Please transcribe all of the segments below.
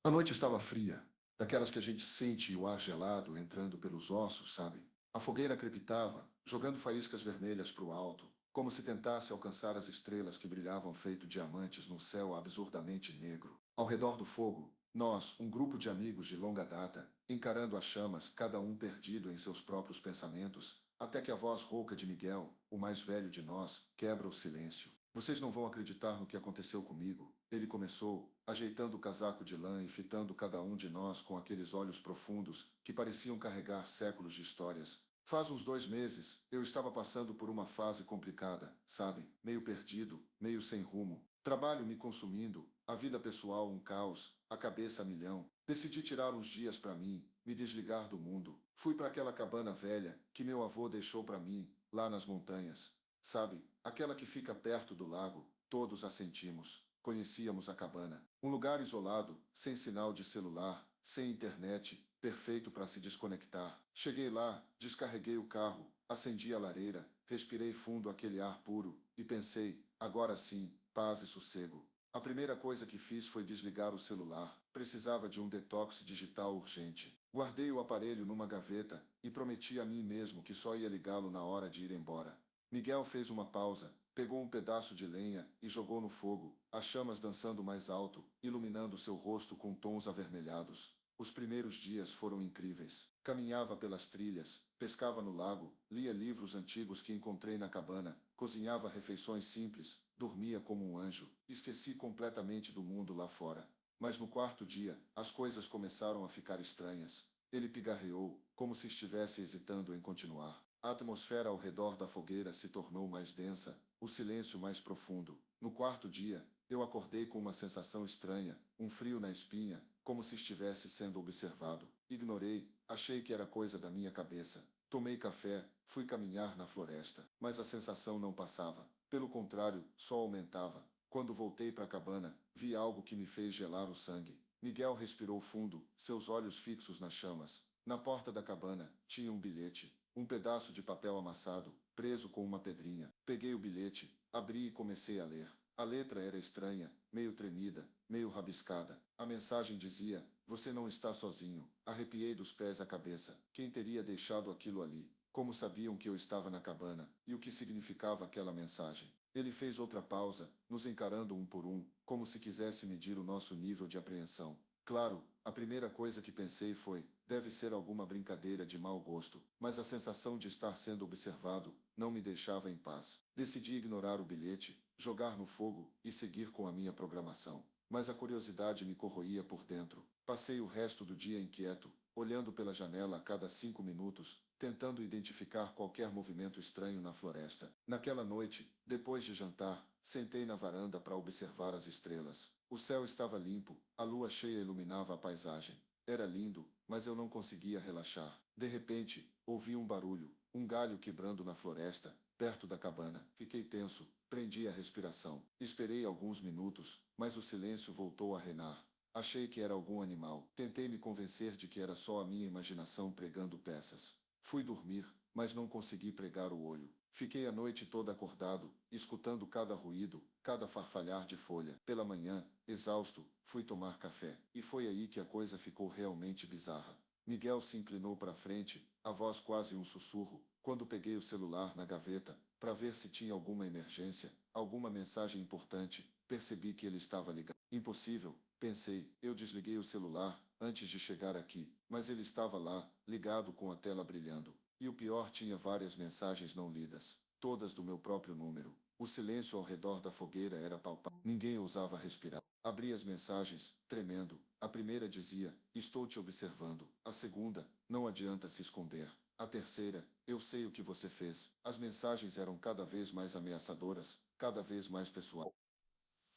A noite estava fria, daquelas que a gente sente o ar gelado entrando pelos ossos, sabe? A fogueira crepitava, jogando faíscas vermelhas para o alto, como se tentasse alcançar as estrelas que brilhavam feito diamantes no céu absurdamente negro. Ao redor do fogo, nós, um grupo de amigos de longa data, encarando as chamas, cada um perdido em seus próprios pensamentos, até que a voz rouca de Miguel, o mais velho de nós, quebra o silêncio. Vocês não vão acreditar no que aconteceu comigo. Ele começou, ajeitando o casaco de lã e fitando cada um de nós com aqueles olhos profundos que pareciam carregar séculos de histórias. Faz uns 2 meses, eu estava passando por uma fase complicada, sabe? Meio perdido, meio sem rumo. Trabalho me consumindo, a vida pessoal um caos, a cabeça a milhão. Decidi tirar uns dias para mim, me desligar do mundo. Fui para aquela cabana velha que meu avô deixou para mim, lá nas montanhas. Sabe, aquela que fica perto do lago, todos a sentimos. Conhecíamos a cabana. Um lugar isolado, sem sinal de celular, sem internet, perfeito para se desconectar. Cheguei lá, descarreguei o carro, acendi a lareira, respirei fundo aquele ar puro, e pensei, agora sim, paz e sossego. A primeira coisa que fiz foi desligar o celular. Precisava de um detox digital urgente. Guardei o aparelho numa gaveta e prometi a mim mesmo que só ia ligá-lo na hora de ir embora. Miguel fez uma pausa, pegou um pedaço de lenha e jogou no fogo, as chamas dançando mais alto, iluminando seu rosto com tons avermelhados. Os primeiros dias foram incríveis. Caminhava pelas trilhas, pescava no lago, lia livros antigos que encontrei na cabana, cozinhava refeições simples, dormia como um anjo. Esqueci completamente do mundo lá fora. Mas no quarto dia, as coisas começaram a ficar estranhas. Ele pigarreou, como se estivesse hesitando em continuar. A atmosfera ao redor da fogueira se tornou mais densa, o silêncio mais profundo. No quarto dia, eu acordei com uma sensação estranha, um frio na espinha, como se estivesse sendo observado. Ignorei, achei que era coisa da minha cabeça. Tomei café, fui caminhar na floresta, mas a sensação não passava. Pelo contrário, só aumentava. Quando voltei para a cabana, vi algo que me fez gelar o sangue. Miguel respirou fundo, seus olhos fixos nas chamas. Na porta da cabana, tinha um bilhete. Um pedaço de papel amassado, preso com uma pedrinha. Peguei o bilhete, abri e comecei a ler. A letra era estranha, meio tremida, meio rabiscada. A mensagem dizia: "Você não está sozinho." Arrepiei dos pés à cabeça. Quem teria deixado aquilo ali? Como sabiam que eu estava na cabana? E o que significava aquela mensagem? Ele fez outra pausa, nos encarando um por um, como se quisesse medir o nosso nível de apreensão. Claro, a primeira coisa que pensei foi: deve ser alguma brincadeira de mau gosto, mas a sensação de estar sendo observado não me deixava em paz. Decidi ignorar o bilhete, jogar no fogo e seguir com a minha programação. Mas a curiosidade me corroía por dentro. Passei o resto do dia inquieto, olhando pela janela a cada 5 minutos, tentando identificar qualquer movimento estranho na floresta. Naquela noite, depois de jantar, sentei na varanda para observar as estrelas. O céu estava limpo, a lua cheia iluminava a paisagem. Era lindo, mas eu não conseguia relaxar. De repente, ouvi um barulho, um galho quebrando na floresta, perto da cabana. Fiquei tenso, prendi a respiração. Esperei alguns minutos, mas o silêncio voltou a reinar. Achei que era algum animal. Tentei me convencer de que era só a minha imaginação pregando peças. Fui dormir, mas não consegui pregar o olho. Fiquei a noite toda acordado, escutando cada ruído, cada farfalhar de folha. Pela manhã, exausto, fui tomar café. E foi aí que a coisa ficou realmente bizarra. Miguel se inclinou para frente, a voz quase um sussurro, quando peguei o celular na gaveta, para ver se tinha alguma emergência, alguma mensagem importante. Percebi que ele estava ligado. Impossível, pensei. Eu desliguei o celular antes de chegar aqui, mas ele estava lá, ligado com a tela brilhando. E o pior, tinha várias mensagens não lidas, todas do meu próprio número. O silêncio ao redor da fogueira era palpável. Ninguém ousava respirar. Abri as mensagens, tremendo. A primeira dizia: "Estou te observando." A segunda: "Não adianta se esconder." A terceira: "Eu sei o que você fez." As mensagens eram cada vez mais ameaçadoras, cada vez mais pessoais.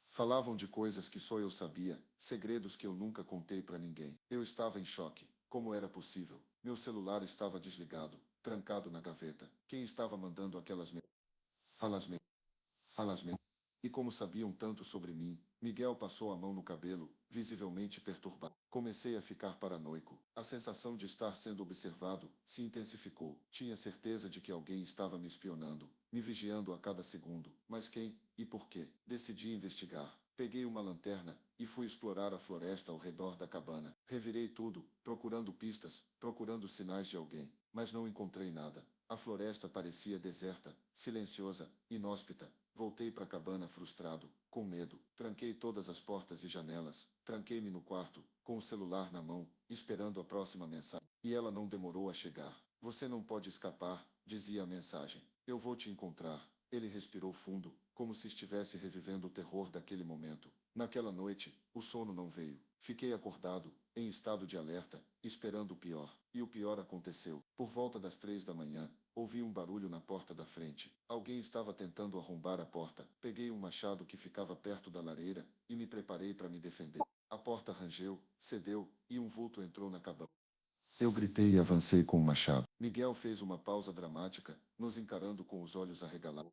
Falavam de coisas que só eu sabia, segredos que eu nunca contei para ninguém. Eu estava em choque. Como era possível? Meu celular estava desligado, trancado na gaveta. Quem estava mandando aquelas falas falas E como sabiam tanto sobre mim? Miguel passou a mão no cabelo, visivelmente perturbado. Comecei a ficar paranoico. A sensação de estar sendo observado se intensificou. Tinha certeza de que alguém estava me espionando, me vigiando a cada segundo. Mas quem e por quê? Decidi investigar. Peguei uma lanterna e fui explorar a floresta ao redor da cabana. Revirei tudo, procurando pistas, procurando sinais de alguém, mas não encontrei nada. A floresta parecia deserta, silenciosa, inóspita. Voltei para a cabana frustrado, com medo. Tranquei todas as portas e janelas. Tranquei-me no quarto, com o celular na mão, esperando a próxima mensagem. E ela não demorou a chegar. Você não pode escapar, dizia a mensagem. Eu vou te encontrar. Ele respirou fundo, como se estivesse revivendo o terror daquele momento. Naquela noite, o sono não veio. Fiquei acordado, em estado de alerta, esperando o pior. E o pior aconteceu. Por volta das 3 da manhã, ouvi um barulho na porta da frente. Alguém estava tentando arrombar a porta. Peguei um machado que ficava perto da lareira e me preparei para me defender. A porta rangeu, cedeu, e um vulto entrou na cabana. Eu gritei e avancei com o machado. Miguel fez uma pausa dramática, nos encarando com os olhos arregalados.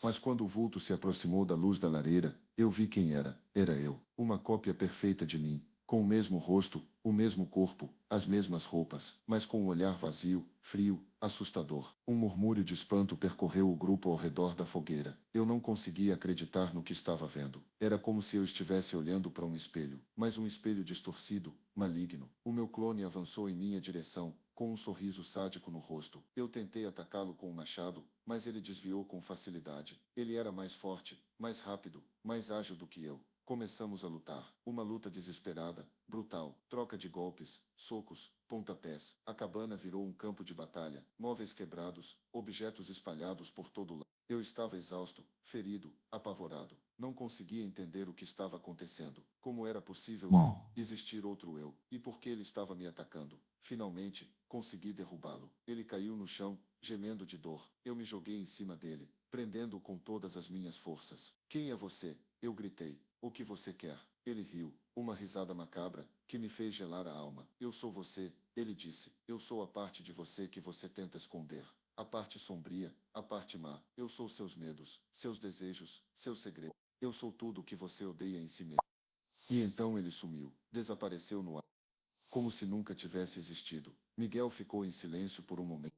Mas quando o vulto se aproximou da luz da lareira, eu vi quem era. Era eu, uma cópia perfeita de mim, com o mesmo rosto, o mesmo corpo, as mesmas roupas, mas com um olhar vazio, frio, assustador. Um murmúrio de espanto percorreu o grupo ao redor da fogueira. Eu não conseguia acreditar no que estava vendo. Era como se eu estivesse olhando para um espelho, mas um espelho distorcido, maligno. O meu clone avançou em minha direção, com um sorriso sádico no rosto. Eu tentei atacá-lo com o machado, mas ele desviou com facilidade. Ele era mais forte, mais rápido, mais ágil do que eu. Começamos a lutar. Uma luta desesperada, brutal. Troca de golpes, socos, pontapés. A cabana virou um campo de batalha. Móveis quebrados, objetos espalhados por todo lado. Eu estava exausto, ferido, apavorado. Não conseguia entender o que estava acontecendo. Como era possível existir outro eu? E por que ele estava me atacando? Finalmente, consegui derrubá-lo. Ele caiu no chão, gemendo de dor. Eu me joguei em cima dele, prendendo-o com todas as minhas forças. Quem é você? Eu gritei. O que você quer? Ele riu, uma risada macabra, que me fez gelar a alma. Eu sou você, ele disse. Eu sou a parte de você que você tenta esconder. A parte sombria, a parte má. Eu sou seus medos, seus desejos, seus segredos. Eu sou tudo o que você odeia em si mesmo. E então ele sumiu, desapareceu no ar, como se nunca tivesse existido. Miguel ficou em silêncio por um momento,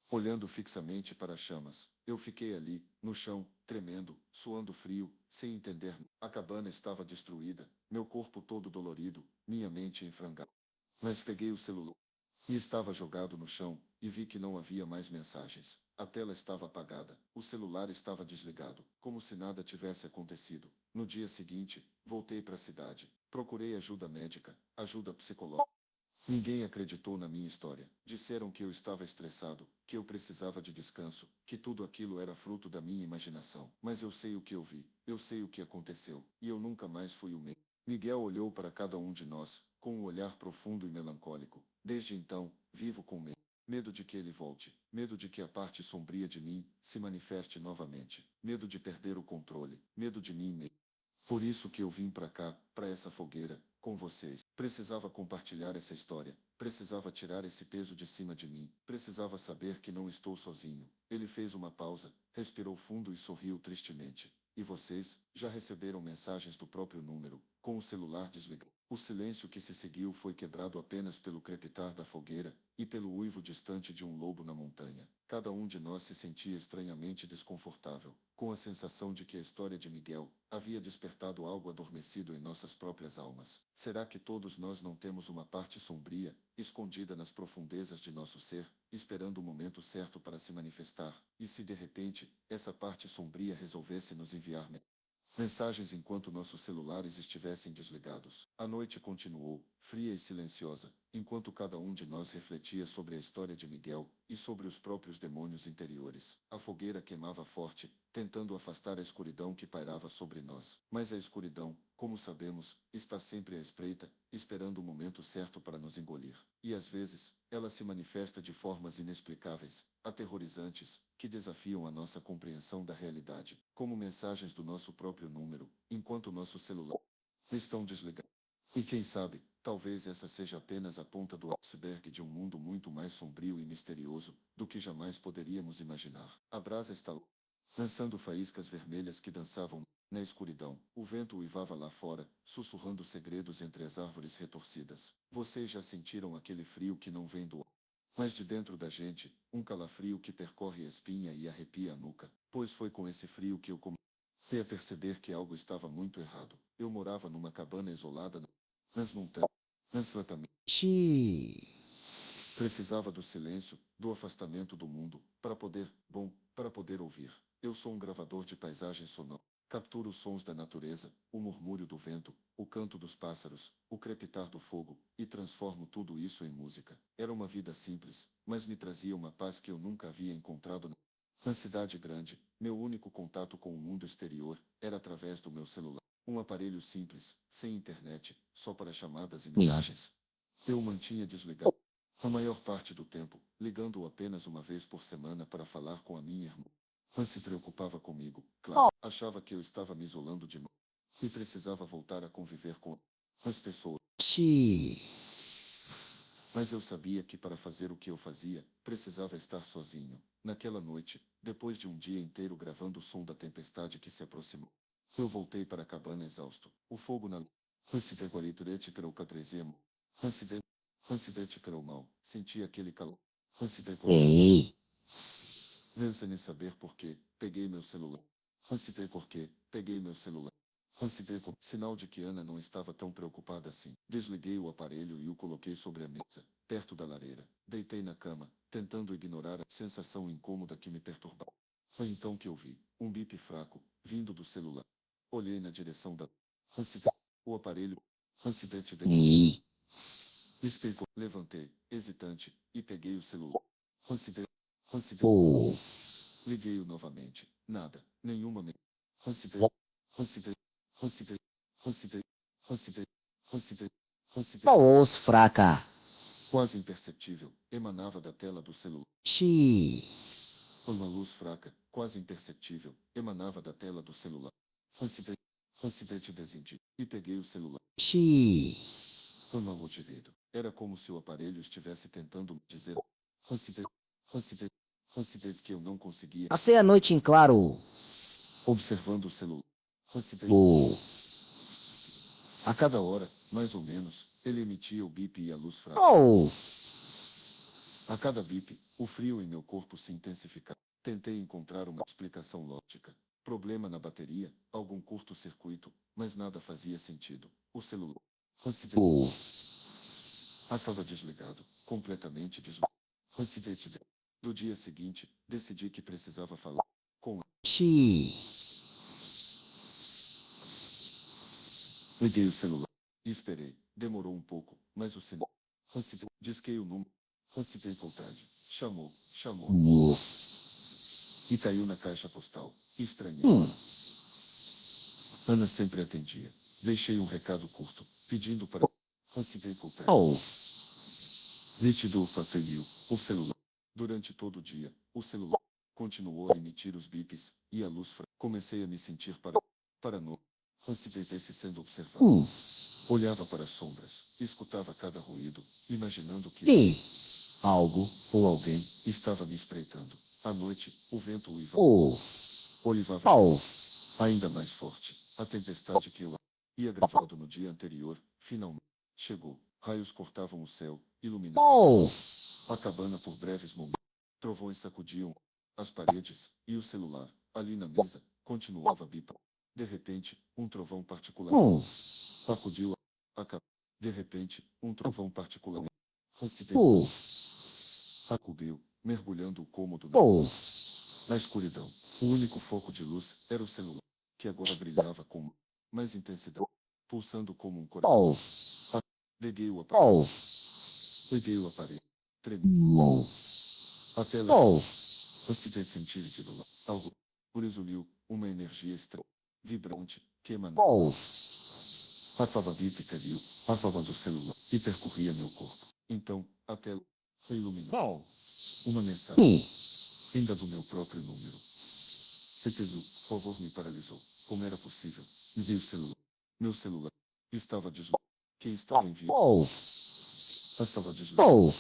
olhando fixamente para as chamas. Eu fiquei ali, no chão, tremendo, suando frio, sem entender. A cabana estava destruída, meu corpo todo dolorido, minha mente em frangalhos. Mas peguei o celular e estava jogado no chão, e vi que não havia mais mensagens. A tela estava apagada, o celular estava desligado, como se nada tivesse acontecido. No dia seguinte, voltei para a cidade. Procurei ajuda médica, ajuda psicológica. Ninguém acreditou na minha história. Disseram que eu estava estressado, que eu precisava de descanso, que tudo aquilo era fruto da minha imaginação. Mas eu sei o que eu vi, eu sei o que aconteceu, e eu nunca mais fui o mesmo. Miguel olhou para cada um de nós, com um olhar profundo e melancólico. Desde então, vivo com medo. Medo de que ele volte. Medo de que a parte sombria de mim se manifeste novamente. Medo de perder o controle. Medo de mim mesmo. Por isso que eu vim para cá, para essa fogueira, com vocês. Precisava compartilhar essa história. Precisava tirar esse peso de cima de mim. Precisava saber que não estou sozinho. Ele fez uma pausa, respirou fundo e sorriu tristemente. E vocês, já receberam mensagens do próprio número, com o celular desligado. O silêncio que se seguiu foi quebrado apenas pelo crepitar da fogueira e pelo uivo distante de um lobo na montanha. Cada um de nós se sentia estranhamente desconfortável, com a sensação de que a história de Miguel havia despertado algo adormecido em nossas próprias almas. Será que todos nós não temos uma parte sombria, escondida nas profundezas de nosso ser, esperando o momento certo para se manifestar? E se de repente, essa parte sombria resolvesse nos enviar mensagens enquanto nossos celulares estivessem desligados? A noite continuou, fria e silenciosa, enquanto cada um de nós refletia sobre a história de Miguel e sobre os próprios demônios interiores. A fogueira queimava forte, tentando afastar a escuridão que pairava sobre nós. Mas a escuridão, como sabemos, está sempre à espreita, esperando o momento certo para nos engolir. E às vezes, ela se manifesta de formas inexplicáveis, aterrorizantes, que desafiam a nossa compreensão da realidade, como mensagens do nosso próprio número, enquanto nossos celulares estão desligados. E quem sabe, talvez essa seja apenas a ponta do iceberg de um mundo muito mais sombrio e misterioso do que jamais poderíamos imaginar. A brasa está lançando faíscas vermelhas que dançavam na escuridão. O vento uivava lá fora, sussurrando segredos entre as árvores retorcidas. Vocês já sentiram aquele frio que não vem do ar, mas de dentro da gente, um calafrio que percorre a espinha e arrepia a nuca? Pois foi com esse frio que eu comecei Comecei a perceber que algo estava muito errado. Eu morava numa cabana isolada nas montanhas. Xiii. Precisava do silêncio, do afastamento do mundo, para poder ouvir. Eu sou um gravador de paisagens sonoras. Capturo os sons da natureza, o murmúrio do vento, o canto dos pássaros, o crepitar do fogo, e transformo tudo isso em música. Era uma vida simples, mas me trazia uma paz que eu nunca havia encontrado na cidade grande. Meu único contato com o mundo exterior era através do meu celular. Um aparelho simples, sem internet, só para chamadas e mensagens. Eu o mantinha desligado a maior parte do tempo, ligando-o apenas uma vez por semana para falar com a minha irmã. Mas se preocupava comigo, claro. Achava que eu estava me isolando de novo. E precisava voltar a conviver com as pessoas. Xiii. Mas eu sabia que para fazer o que eu fazia, precisava estar sozinho. Naquela noite, depois de um dia inteiro gravando o som da tempestade que se aproximou, eu voltei para a cabana exausto. O fogo na mal. Senti aquele calor. Ei. Veio sem nem saber por quê. Peguei meu celular. Ansiei por quê. Peguei meu celular. Ansiei por sinal de que Ana não estava tão preocupada assim. Desliguei o aparelho e o coloquei sobre a mesa, perto da lareira. Deitei na cama, tentando ignorar a sensação incômoda que me perturbava. Foi então que ouvi um bip fraco, vindo do celular. Olhei na direção da o aparelho. Ih. Levantei, hesitante, e peguei o celular. Considerei. Oh. Liguei-o novamente. Nada. Nenhuma mensagem. Considerei. Considerei. Considerei. Considerei. Considerei. Considerei. Considerei. Os fraca. Quase imperceptível, emanava da tela do celular. Xiii. Uma luz fraca, quase imperceptível, emanava da tela do celular. Considerei. Considerei desentendi. E peguei o celular. Xiii. Eu não o direito. Era como se o aparelho estivesse tentando me dizer. Considerei. Considerei. Considerei que eu não conseguia. Passei a noite em claro. Observando o celular. Considerei. Oh. A cada hora, mais ou menos, ele emitia o bip e a luz fraca. Oh. A cada bip, o frio em meu corpo se intensificava. Tentei encontrar uma explicação lógica. Problema na bateria, algum curto-circuito, mas nada fazia sentido. O celular. Considerei. Oh. Estava desligado, completamente desligado. Considerei. Do dia seguinte, decidi que precisava falar com ela. Xiii. Liguei o celular. E esperei. Demorou um pouco, mas o sinal. Disquei o número. Considerei vontade. Chamou, chamou. Oh. E caiu na caixa postal. Estranhei. Hum. Ana sempre atendia. Deixei um recado curto, pedindo para. Considerei vontade. Oh. Nítido fafeliu. O celular. Durante todo o dia, o celular continuou a emitir os bips, e a luz comecei a me sentir paranoico. Considerei-se sendo observado. Olhava para as sombras, escutava cada ruído, imaginando que Sim. algo, ou alguém, estava me espreitando. À noite, o vento uivava. Oh. Olivava Oh. ainda mais forte. A tempestade que eu ia gravado no dia anterior, finalmente chegou. Raios cortavam o céu, iluminavam Oh. a cabana por breves momentos. Trovões sacudiam as paredes, e o celular, ali na mesa, continuava a bipar. De repente, um trovão particular sacudiu a cabana. De repente, um trovão particular Oh. sacudiu, mergulhando o cômodo Oh. na escuridão. O único foco de luz era o celular, que agora brilhava com mais intensidade, pulsando como um coração. Oh. Liguei o aparelho. Oh. Liguei o aparelho. Tremi. Oh. A tela. Oh. Considerei sentir de do lado. Algo. Exuliu, uma energia estranha, vibrante, que emanava. Oh. A fava VIP caiu, a fava do celular, e percorria meu corpo. Então, a tela se iluminou. Oh. Uma mensagem, Sim. ainda do meu próprio número. Cetezu, por favor, me paralisou. Como era possível? Vi o celular. Meu celular estava desligado. Quem estava enviando? Oh. Estava desligado. Oh.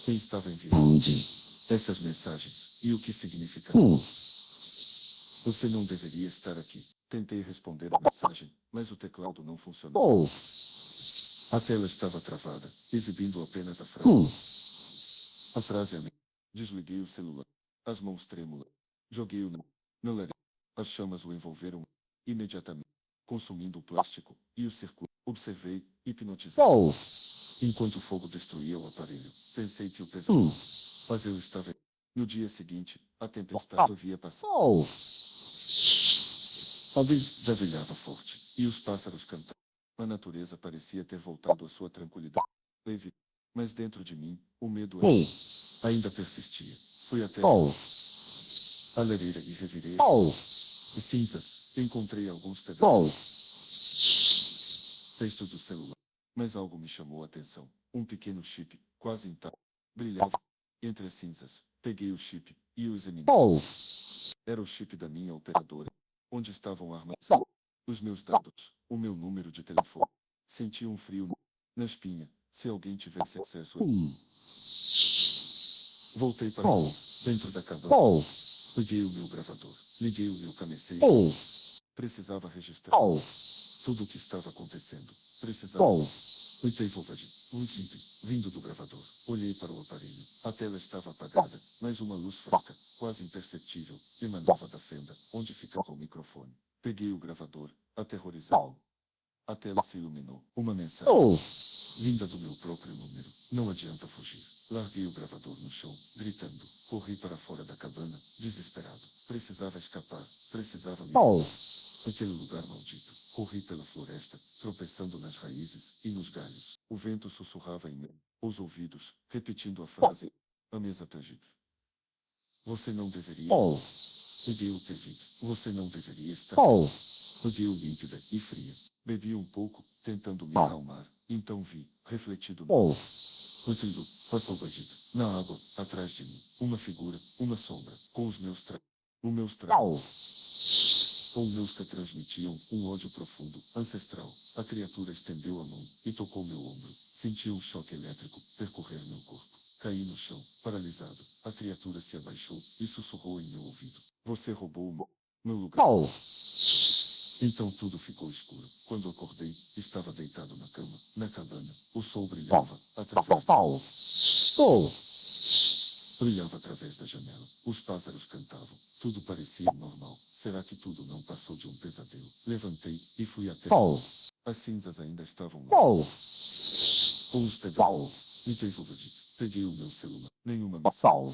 Quem estava enviando? Onde? Essas mensagens, e o que significavam? Hum. Você não deveria estar aqui. Tentei responder a mensagem, mas o teclado não funcionou. Oh. A tela estava travada, exibindo apenas a frase. A frase é minha. Desliguei o celular. As mãos trêmulas. Joguei-o na lareira. As chamas o envolveram. imediatamente, consumindo o plástico e o circuito. Observei, hipnotizado. Oh. Enquanto o fogo destruía o aparelho, pensei que o pesadelo. Mas eu estava. No dia seguinte, a tempestade havia passado. Oh. A brisa já brilhava forte, e os pássaros cantavam. A natureza parecia ter voltado à sua tranquilidade. Leve. Mas dentro de mim, o medo ainda persistia. Fui até Oh. a lareira e revirei Oh. as cinzas. Encontrei alguns Oh. pedaços. Texto do celular. Mas algo me chamou a atenção. Um pequeno chip, quase intacto, brilhava entre as cinzas. Peguei o chip e o examinei. Oh. Era o chip da minha operadora. Onde estavam armazenados os meus dados, o meu número de telefone. Senti um frio na espinha. Se alguém tivesse acesso a ele. Voltei para dentro da cabana. Oh. Liguei o meu gravador. Liguei o meu cabeceiro. Oh. Precisava registrar Oh. tudo o que estava acontecendo. Precisava. Oh. Gritei voltadinho. Um clipe, vindo do gravador. Olhei para o aparelho. A tela estava apagada, mas uma luz fraca, quase imperceptível, emanava da fenda, onde ficava o microfone. Peguei o gravador, aterrorizado. A tela se iluminou. Uma mensagem. Oh. Vinda do meu próprio número. Não adianta fugir. Larguei o gravador no chão, gritando. Corri para fora da cabana, desesperado. Precisava escapar. Precisava me Oh. daquele lugar maldito. Corri pela floresta, tropeçando nas raízes e nos galhos. O vento sussurrava em meus ouvidos, repetindo a frase. A mesa Tajik. Você não deveria. Oh. Peguei o TV. Você não deveria estar. Oh. Peguei o límpida e fria. Bebi um pouco, tentando me acalmar. Então vi, refletido no Oh. útero, passou batido. Na água, atrás de mim, uma figura, uma sombra, com os meus Oh. os meus que transmitiam um ódio profundo, ancestral. A criatura estendeu a mão e tocou meu ombro. Senti um choque elétrico percorrer meu corpo. Caí no chão, paralisado. A criatura se abaixou e sussurrou em meu ouvido. Você roubou o meu lugar. Oh. Então tudo ficou escuro. Quando acordei, estava deitado na cama, na cabana. O sol brilhava através Oh. Oh. brilhava através da janela. Os pássaros cantavam. Tudo parecia normal. Será que tudo não passou de um pesadelo? Levantei e fui até. Oh. As cinzas ainda estavam lá. Oh. Com os pedaços. Liguei peguei o meu celular. Nenhuma Oh.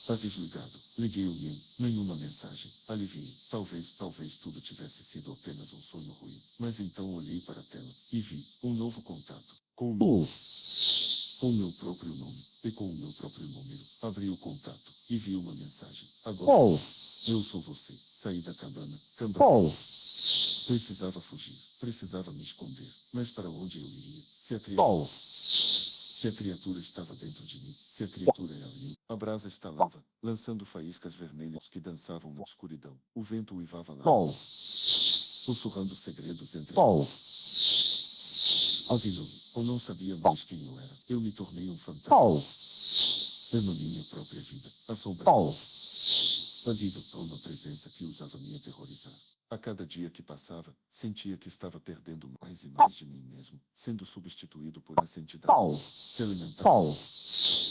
Tá desligado. Liguei o meu. Nenhuma mensagem. Aliviei. Talvez tudo tivesse sido apenas um sonho ruim. Mas então olhei para a tela e vi um novo contato. Com o meu próprio nome e com o meu próprio número. Abri o contato e vi uma mensagem. Agora, Oh. eu sou você. Saí da cabana. Oh. Precisava fugir. Precisava me esconder. Mas para onde eu iria? Oh. Se a criatura estava dentro de mim, se a criatura era eu, a brasa estalava, lançando faíscas vermelhas que dançavam na escuridão. O vento uivava lá, Oh. sussurrando segredos entre Oh. Avinou. Eu não sabia mais quem eu era. Eu me tornei um fantasma. Oh. Tendo minha própria vida, assombrada. Oh. Invadido por uma presença que usava me aterrorizar. A cada dia que passava, sentia que estava perdendo mais e mais de mim mesmo, sendo substituído por essa entidade. Oh. Se alimentava Oh.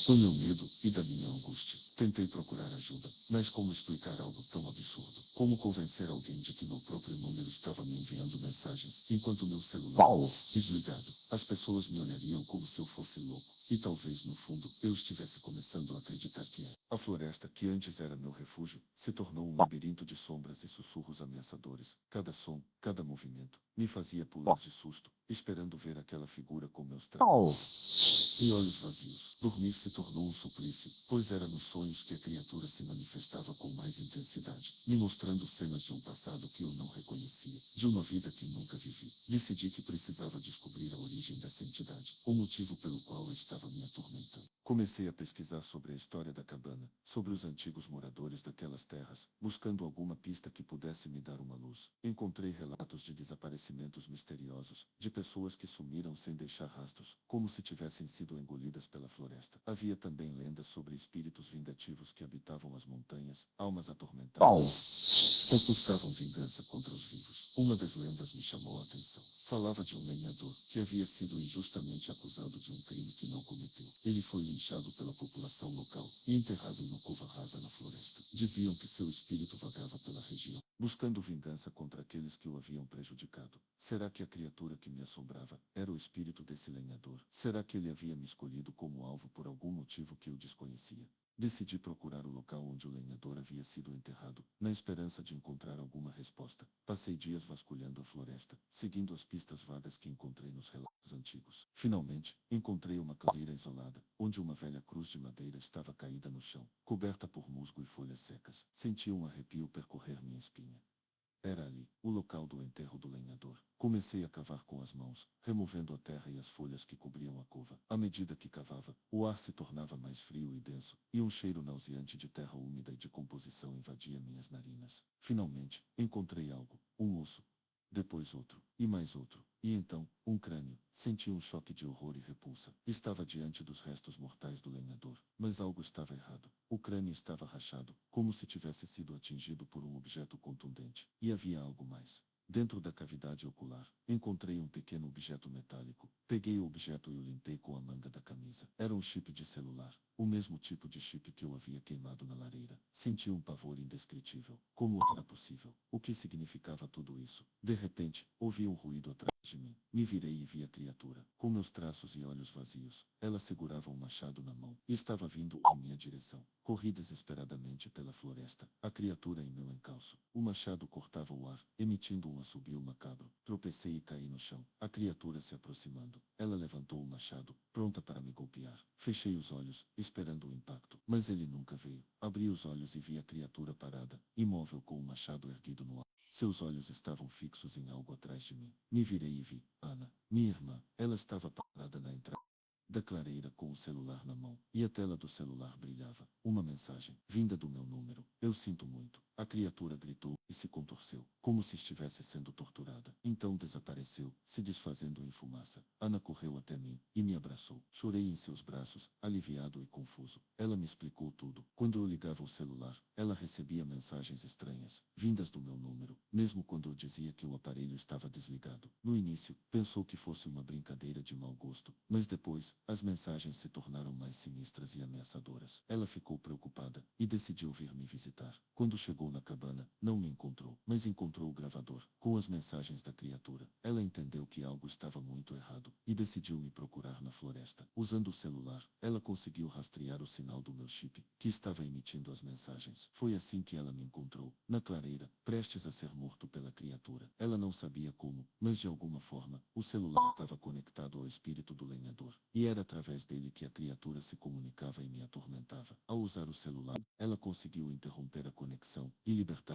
do meu medo e da minha angústia. Tentei procurar ajuda, mas como explicar algo tão absurdo? Como convencer alguém de que meu próprio número estava me enviando mensagens, enquanto meu celular desligado? As pessoas me olhariam como se eu fosse louco, e talvez no fundo eu estivesse começando a acreditar que era. A floresta, que antes era meu refúgio, se tornou um labirinto de sombras e sussurros ameaçadores. Cada som, cada movimento, me fazia pular de susto, esperando ver aquela figura com meus traços e olhos vazios. Dormir se tornou um suplício, pois era nos sonhos que a criatura se manifestava com mais intensidade, me mostrando cenas de um passado que eu não reconhecia, de uma vida que nunca vivi. Decidi que precisava descobrir a origem dessa entidade, o motivo pelo qual eu estava me atormentando. Comecei a pesquisar sobre a história da cabana, sobre os antigos moradores daquelas terras, buscando alguma pista que pudesse me dar uma luz. Encontrei relatos de desaparecimentos misteriosos, de pessoas que sumiram sem deixar rastros, como se tivessem sido engolidas pela floresta. Havia também lendas sobre espíritos vingativos que habitavam as montanhas, almas atormentadas, que buscavam vingança contra os vivos. Uma das lendas me chamou a atenção. Falava de um lenhador que havia sido injustamente acusado de um crime que não cometeu. Ele foi linchado pela população local e enterrado em uma cova rasa na floresta. Diziam que seu espírito vagava pela região, buscando vingança contra aqueles que o haviam prejudicado. Será que a criatura que me assombrava era o espírito desse lenhador? Será que ele havia me escolhido como alvo por algum motivo que eu desconhecia? Decidi procurar o local onde o lenhador havia sido enterrado, na esperança de encontrar alguma resposta. Passei dias vasculhando a floresta, seguindo as pistas vagas que encontrei nos relatos antigos. Finalmente, encontrei uma clareira isolada, onde uma velha cruz de madeira estava caída no chão, coberta por musgo e folhas secas. Senti um arrepio percorrer minha espinha. Era ali, o local do enterro do lenhador. Comecei a cavar com as mãos, removendo a terra e as folhas que cobriam a cova. À medida que cavava, o ar se tornava mais frio e denso, e um cheiro nauseante de terra úmida e de decomposição invadia minhas narinas. Finalmente, encontrei algo, um osso. Depois outro, e mais outro, e então, um crânio. Senti um choque de horror e repulsa. Estava diante dos restos mortais do lenhador, mas algo estava errado. O crânio estava rachado, como se tivesse sido atingido por um objeto contundente. E havia algo mais. Dentro da cavidade ocular, encontrei um pequeno objeto metálico. Peguei o objeto e o limpei com a manga da camisa. Era um chip de celular, o mesmo tipo de chip que eu havia queimado na lareira. Senti um pavor indescritível. Como era possível? O que significava tudo isso? De repente, ouvi um ruído atrás de mim. Me virei e vi a criatura, com meus traços e olhos vazios. Ela segurava um machado na mão e estava vindo em minha direção. Corri desesperadamente pela floresta, a criatura em meu encalço. O machado cortava o ar, emitindo um assobio macabro. Tropecei e caí no chão, a criatura se aproximando. Ela levantou o machado, pronta para me golpear. Fechei os olhos, esperando o impacto, mas ele nunca veio. Abri os olhos e vi a criatura parada, imóvel com o machado erguido no ar. Seus olhos estavam fixos em algo atrás de mim. Me virei e vi Ana, minha irmã. Ela estava parada na entrada da clareira com o celular na mão, e a tela do celular brilhava. Uma mensagem, vinda do meu número. Eu sinto muito. A criatura gritou e se contorceu, como se estivesse sendo torturada. Então desapareceu, se desfazendo em fumaça. Ana correu até mim e me abraçou. Chorei em seus braços, aliviado e confuso. Ela me explicou tudo. Quando eu ligava o celular, ela recebia mensagens estranhas, vindas do meu número, mesmo quando eu dizia que o aparelho estava desligado. No início, pensou que fosse uma brincadeira de mau gosto, mas depois, as mensagens se tornaram mais sinistras e ameaçadoras. Ela ficou preocupada e decidiu vir me visitar. Quando chegou na cabana, não me encontrou, mas encontrou o gravador, com as mensagens da criatura. Ela entendeu que algo estava muito errado e decidiu me procurar na floresta. Usando o celular, ela conseguiu rastrear o sinal do meu chip, que estava emitindo as mensagens. Foi assim que ela me encontrou, na clareira, prestes a ser morto pela criatura. Ela não sabia como, mas de alguma forma, o celular estava conectado ao espírito do lenhador, e era através dele que a criatura se comunicava e me atormentava. Ao usar o celular, ela conseguiu interromper a conexão e libertar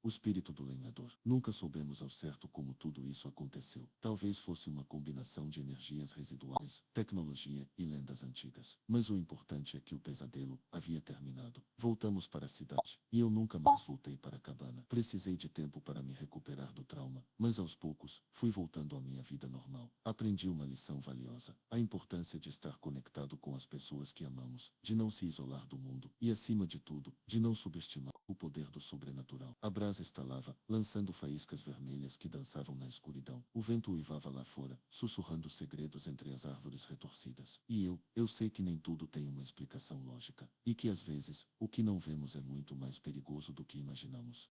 o espírito do lenhador. Nunca soubemos ao certo como tudo isso aconteceu. Talvez fosse uma combinação de energias residuais, tecnologia e lendas antigas. Mas o importante é que o pesadelo havia terminado. Voltamos para a cidade, e eu nunca mais voltei para a cabana. Precisei de tempo para me recuperar do trauma, mas aos poucos, fui voltando à minha vida normal. Aprendi uma lição valiosa: a importância de estar conectado com as pessoas que amamos, de não se isolar do mundo, e acima de tudo, de não subestimar o poder do sobrenatural. A brasa estalava, lançando faíscas vermelhas que dançavam na escuridão. O vento uivava lá fora, sussurrando segredos entre as árvores retorcidas. E eu sei que nem tudo tem uma explicação lógica. E que às vezes, o que não vemos é muito mais perigoso do que imaginamos.